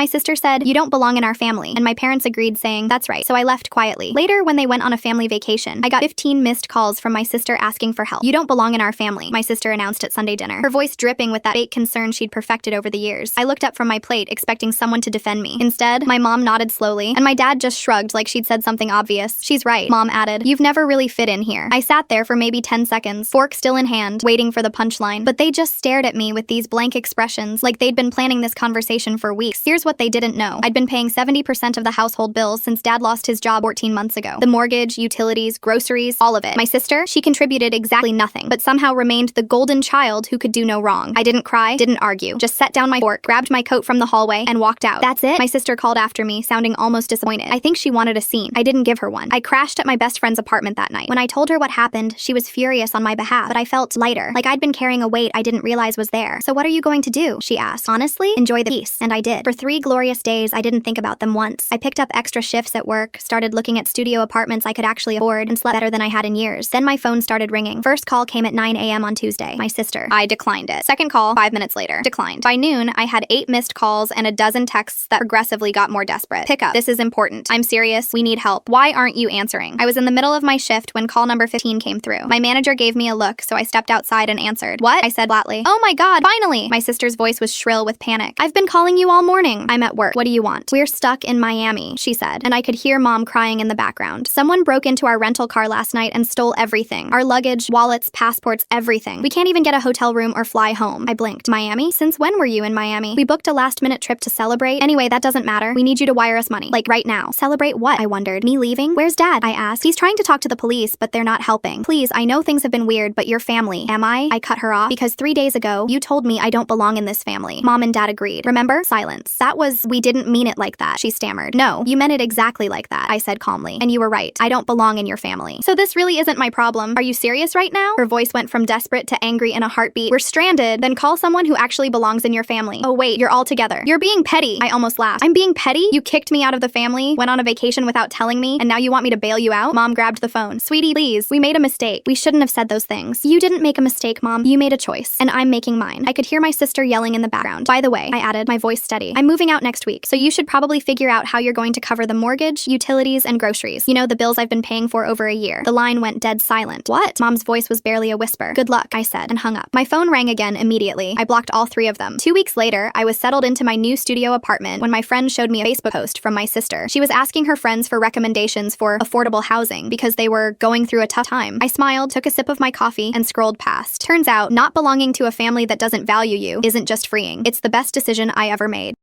My sister said, "You don't belong in our family," and my parents agreed, saying, "That's right." So I left quietly. Later, when they went on a family vacation, I got 15 missed calls from my sister asking for help. "You don't belong in our family," my sister announced at Sunday dinner, her voice dripping with that fake concern she'd perfected over the years. I looked up from my plate, expecting someone to defend me. Instead, my mom nodded slowly, and my dad just shrugged like she'd said something obvious. "She's right," Mom added. "You've never really fit in here." I sat there for maybe 10 seconds, fork still in hand, waiting for the punchline, but they just stared at me with these blank expressions like they'd been planning this conversation for weeks. Here's what they didn't know. I'd been paying 70% of the household bills since Dad lost his job 14 months ago. The mortgage, utilities, groceries, all of it. My sister, she contributed exactly nothing, but somehow remained the golden child who could do no wrong. I didn't cry, didn't argue, just set down my fork, grabbed my coat from the hallway, and walked out. "That's it?" my sister called after me, sounding almost disappointed. I think she wanted a scene. I didn't give her one. I crashed at my best friend's apartment that night. When I told her what happened, she was furious on my behalf, but I felt lighter, like I'd been carrying a weight I didn't realize was there. "So what are you going to do?" she asked. "Honestly, enjoy the peace." And I did. For 3 glorious days, I didn't think about them once. I picked up extra shifts at work, started looking at studio apartments I could actually afford, and slept better than I had in years. Then my phone started ringing. First call came at 9 a.m. on Tuesday. My sister. I declined it. Second call, 5 minutes later. Declined. By noon, I had 8 missed calls and a dozen texts that progressively got more desperate. "Pick up. This is important. I'm serious. We need help. Why aren't you answering?" I was in the middle of my shift when call number 15 came through. My manager gave me a look, so I stepped outside and answered. "What?" I said flatly. "Oh my God, finally!" My sister's voice was shrill with panic. "I've been calling you all morning." "I'm at work. What do you want?" "We're stuck in Miami," she said, and I could hear Mom crying in the background. "Someone broke into our rental car last night and stole everything. Our luggage, wallets, passports, everything. We can't even get a hotel room or fly home." I blinked. "Miami? Since when were you in Miami?" "We booked a last-minute trip to celebrate. Anyway, that doesn't matter. We need you to wire us money. Like, right now." "Celebrate what?" I wondered. "Me leaving?" "Where's Dad?" I asked. "He's trying to talk to the police, but they're not helping. Please, I know things have been weird, but your family." "Am I?" I cut her off. "Because 3 days ago, you told me I don't belong in this family." Mom and Dad agreed. "Remember?" Silence. "We didn't mean it like that," she stammered. "No, you meant it exactly like that," I said calmly. "And you were right. I don't belong in your family. So this really isn't my problem. Are you serious right now?" Her voice went from desperate to angry in a heartbeat. "We're stranded. Then call someone who actually belongs in your family." "Oh wait, you're all together. You're being petty." I almost laughed. "I'm being petty? You kicked me out of the family, went on a vacation without telling me, and now you want me to bail you out?" Mom grabbed the phone. "Sweetie, please. We made a mistake. We shouldn't have said those things." "You didn't make a mistake, Mom. You made a choice. And I'm making mine." I could hear my sister yelling in the background. "By the way," I added, my voice steady, "I'm moving out next week, so you should probably figure out how you're going to cover the mortgage, utilities, and groceries. You know, the bills I've been paying for over a year." The line went dead silent. "What?" Mom's voice was barely a whisper. "Good luck," I said, and hung up. My phone rang again immediately. I blocked all 3 of them. 2 weeks later, I was settled into my new studio apartment when my friend showed me a Facebook post from my sister. She was asking her friends for recommendations for affordable housing because they were going through a tough time. I smiled, took a sip of my coffee, and scrolled past. Turns out, not belonging to a family that doesn't value you isn't just freeing. It's the best decision I ever made.